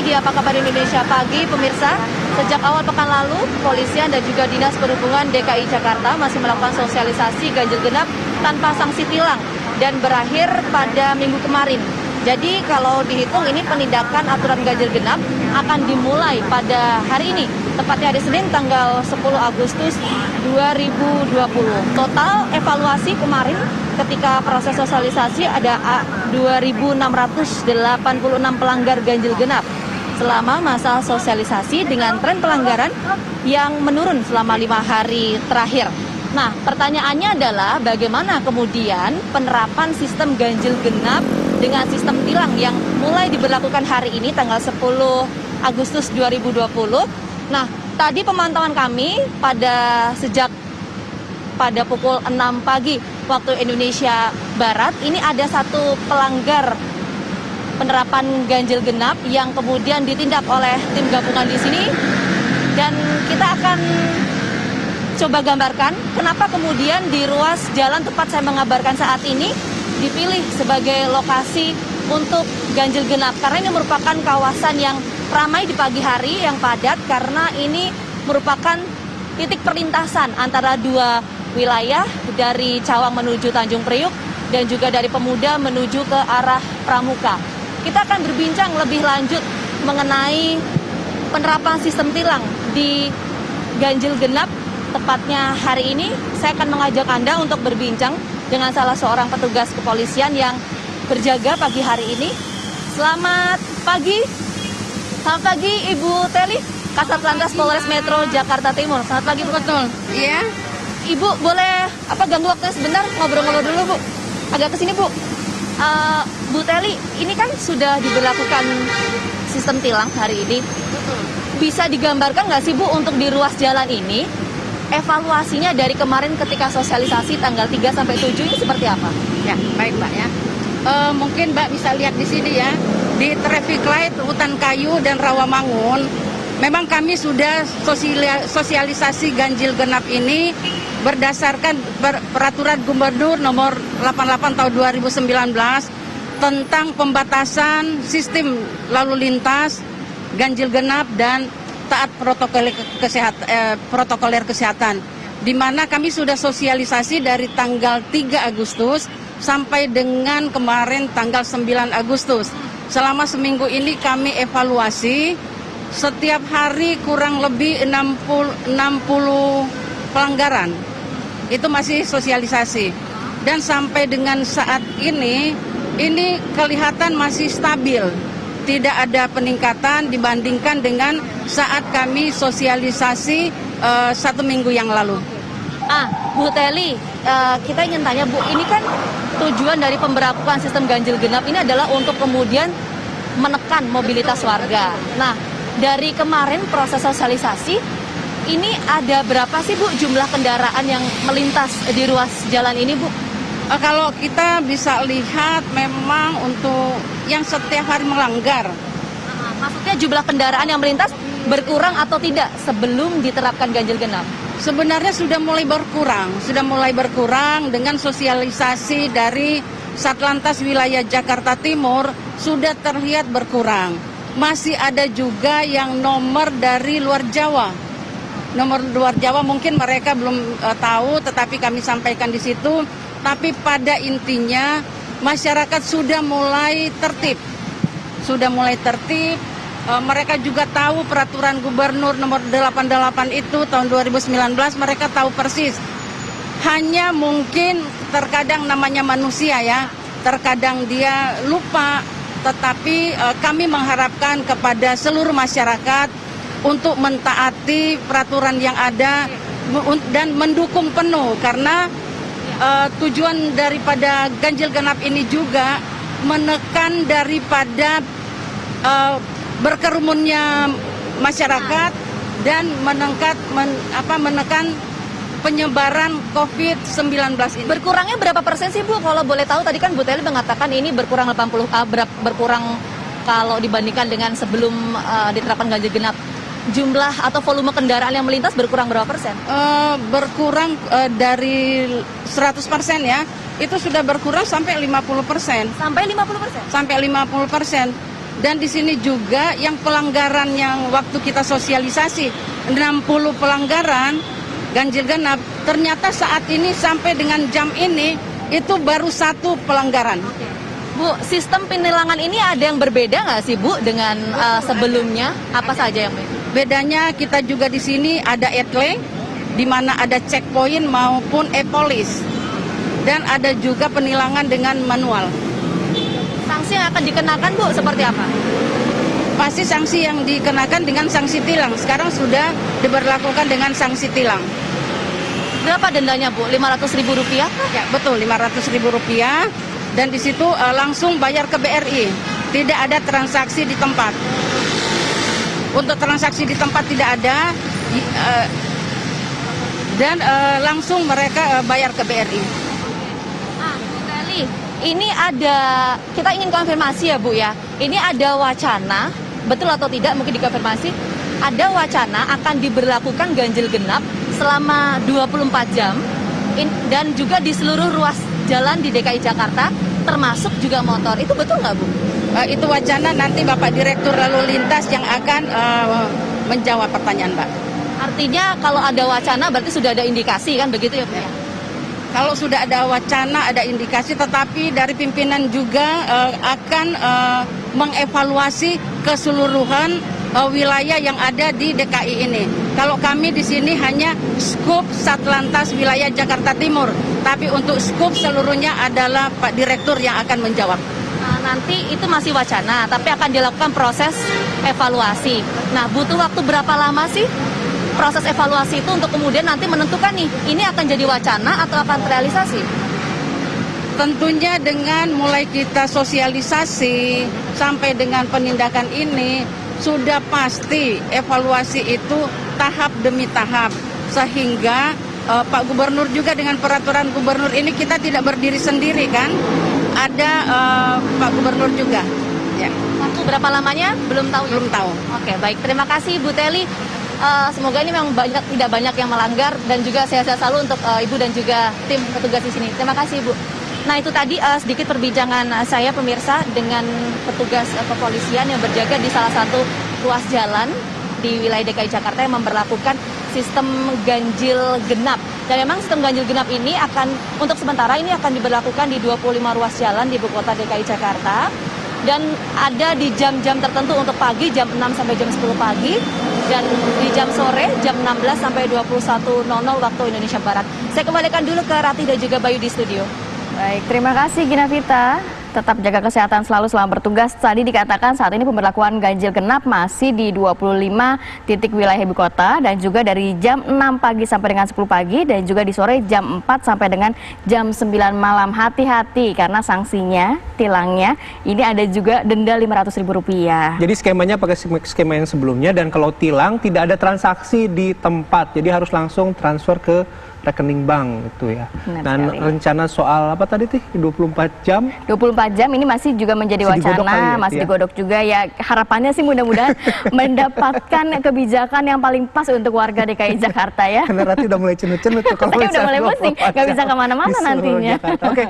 di Apa Kabar Indonesia Pagi, pemirsa. Sejak awal pekan lalu, kepolisian dan juga Dinas Perhubungan DKI Jakarta masih melakukan sosialisasi ganjil genap tanpa sanksi tilang dan berakhir pada minggu kemarin. Jadi kalau dihitung ini penindakan aturan ganjil genap akan dimulai pada hari ini, tepatnya hari Senin tanggal 10 Agustus 2020. Total evaluasi kemarin ketika proses sosialisasi ada 2.686 pelanggar ganjil genap selama masa sosialisasi dengan tren pelanggaran yang menurun selama 5 hari terakhir. Nah, pertanyaannya adalah bagaimana kemudian penerapan sistem ganjil genap dengan sistem tilang yang mulai diberlakukan hari ini tanggal 10 Agustus 2020. Nah, tadi pemantauan kami pada pukul 6 pagi waktu Indonesia Barat, ini ada satu pelanggar penerapan ganjil genap yang kemudian ditindak oleh tim gabungan di sini. Dan kita akan coba gambarkan kenapa kemudian di ruas jalan tempat saya mengabarkan saat ini dipilih sebagai lokasi untuk ganjil genap. Karena ini merupakan kawasan yang ramai di pagi hari, yang padat, karena ini merupakan titik perlintasan antara dua wilayah, dari Cawang menuju Tanjung Priuk dan juga dari Pemuda menuju ke arah Pramuka. Kita akan berbincang lebih lanjut mengenai penerapan sistem tilang di ganjil genap tepatnya hari ini. Saya akan mengajak Anda untuk berbincang dengan salah seorang petugas kepolisian yang berjaga pagi hari ini. Selamat pagi. Selamat pagi Ibu Teli, Kasat Lantas Polres Metro Jakarta Timur. Selamat pagi Bu. Betul, iya. Ibu boleh ganggu waktunya sebentar, ngobrol-ngobrol dulu Bu. Agak kesini Bu. Bu Teli, ini kan sudah diberlakukan sistem tilang hari ini. Betul. Bisa digambarkan nggak sih Bu untuk di ruas jalan ini evaluasinya dari kemarin ketika sosialisasi tanggal 3 sampai 7 ini seperti apa? Ya, baik Mbak ya. Mungkin Mbak bisa lihat di sini ya, di traffic light Hutan Kayu dan Rawamangun, memang kami sudah sosialisasi ganjil genap ini berdasarkan peraturan Gubernur nomor 88 tahun 2019 tentang pembatasan sistem lalu lintas ganjil genap dan taat protokoler kesehatan, di mana kami sudah sosialisasi dari tanggal 3 Agustus sampai dengan kemarin tanggal 9 Agustus. Selama seminggu ini kami evaluasi setiap hari kurang lebih 60 pelanggaran. Itu masih sosialisasi. Dan sampai dengan saat ini kelihatan masih stabil. Tidak ada peningkatan dibandingkan dengan saat kami sosialisasi 1 minggu yang lalu. Bu Teli, kita ingin tanya Bu, ini kan tujuan dari pemberlakuan sistem ganjil genap ini adalah untuk kemudian menekan mobilitas warga. Nah, dari kemarin proses sosialisasi, ini ada berapa sih Bu jumlah kendaraan yang melintas di ruas jalan ini Bu? Kalau kita bisa lihat memang untuk yang setiap hari melanggar. Maksudnya jumlah kendaraan yang melintas berkurang atau tidak sebelum diterapkan ganjil genap? Sebenarnya sudah mulai berkurang dengan sosialisasi dari Satlantas Wilayah Jakarta Timur sudah terlihat berkurang. Masih ada juga yang nomor dari luar Jawa. Nomor luar Jawa mungkin mereka belum tahu, tetapi kami sampaikan di situ. Tapi pada intinya masyarakat sudah mulai tertib. Mereka juga tahu peraturan Gubernur nomor 88 itu tahun 2019, mereka tahu persis. Hanya mungkin terkadang namanya manusia ya, terkadang dia lupa. Tetapi kami mengharapkan kepada seluruh masyarakat untuk mentaati peraturan yang ada dan mendukung penuh, karena tujuan daripada ganjil genap ini juga menekan daripada berkerumunnya masyarakat dan menekan penyebaran COVID-19 ini. Berkurangnya berapa persen sih Bu? Kalau boleh tahu, tadi kan Bu Teli mengatakan ini berkurang berkurang kalau dibandingkan dengan sebelum diterapkan ganjil genap. Jumlah atau volume kendaraan yang melintas berkurang berapa persen? Berkurang dari 100% ya, itu sudah berkurang sampai 50%. Sampai 50%? Sampai 50%. Dan di sini juga yang pelanggaran yang waktu kita sosialisasi 60 pelanggaran ganjil genap, ternyata saat ini sampai dengan jam ini itu baru 1 pelanggaran. Bu, sistem penilangan ini ada yang berbeda nggak sih Bu dengan sebelumnya? Apa saja yang beda? Bedanya kita juga di sini ada etle, di mana ada checkpoint maupun e-polis, dan ada juga penilangan dengan manual. Sanksi yang akan dikenakan Bu seperti apa? Pasti sanksi yang dikenakan dengan sanksi tilang. Sekarang sudah diberlakukan dengan sanksi tilang. Berapa dendanya Bu? Rp500.000? Ya betul, Rp500.000. Dan di situ langsung bayar ke BRI. Tidak ada transaksi di tempat. Untuk transaksi di tempat tidak ada. Dan langsung mereka bayar ke BRI. Bu Teli, ini ada, kita ingin konfirmasi ya Bu ya. Ini ada wacana, betul atau tidak mungkin dikonfirmasi, ada wacana akan diberlakukan ganjil genap selama 24 jam dan juga di seluruh ruas jalan di DKI Jakarta, termasuk juga motor. Itu betul nggak Bu? Itu wacana, nanti Bapak Direktur Lalu Lintas yang akan menjawab pertanyaan Mbak. Artinya kalau ada wacana berarti sudah ada indikasi kan begitu ya Bu? Ya? Kalau sudah ada wacana, ada indikasi, tetapi dari pimpinan juga akan mengevaluasi keseluruhan wilayah yang ada di DKI ini. Kalau kami di sini hanya skup Satlantas wilayah Jakarta Timur, tapi untuk skup seluruhnya adalah Pak Direktur yang akan menjawab. Nanti itu masih wacana, tapi akan dilakukan proses evaluasi. Nah, butuh waktu berapa lama sih proses evaluasi itu untuk kemudian nanti menentukan nih, ini akan jadi wacana atau akan terrealisasi? Tentunya dengan mulai kita sosialisasi sampai dengan penindakan ini, sudah pasti evaluasi itu tahap demi tahap. Sehingga Pak Gubernur juga dengan peraturan Gubernur ini kita tidak berdiri sendiri kan. Ada Pak Gubernur juga. Ya. Waktu berapa lamanya? Belum tahu. Belum tahu. Oke, baik. Terima kasih Bu Teli. Semoga ini memang tidak banyak yang melanggar dan juga sehat-sehat selalu untuk Ibu dan juga tim petugas di sini. Terima kasih Bu. Nah itu tadi sedikit perbincangan saya pemirsa dengan petugas kepolisian yang berjaga di salah satu ruas jalan di wilayah DKI Jakarta yang memberlakukan sistem ganjil genap. Dan memang sistem ganjil genap ini akan untuk sementara ini akan diberlakukan di 25 ruas jalan di ibu kota DKI Jakarta. Dan ada di jam-jam tertentu untuk pagi jam 6 sampai jam 10 pagi dan di jam sore jam 16 sampai 21.00 waktu Indonesia Barat. Saya kembalikan dulu ke Rati dan juga Bayu di studio. Baik, terima kasih Gina Vita. Tetap jaga kesehatan selalu selama bertugas. Tadi dikatakan saat ini pemberlakuan ganjil genap masih di 25 titik wilayah ibu kota dan juga dari jam 6 pagi sampai dengan 10 pagi dan juga di sore jam 4 sampai dengan jam 9 malam. Hati-hati karena sanksinya, tilangnya ini ada juga denda Rp500.000. Jadi skemanya pakai skema yang sebelumnya dan kalau tilang tidak ada transaksi di tempat. Jadi harus langsung transfer ke rekening bank itu ya. Benar Dan sekali. rencana soal apa tadi 24 jam? 24 jam ini masih juga menjadi Masih digodok kali wacana, ya, masih ya? digodok juga ya. Harapannya sih mudah-mudahan mendapatkan kebijakan yang paling pas untuk warga DKI Jakarta ya. Karena Rati udah mulai cenut-cenut tuh kalau Saya udah mulai misalnya pusing, 24 nggak bisa jam kemana-mana di seluruh nantinya. Jakarta. Oke.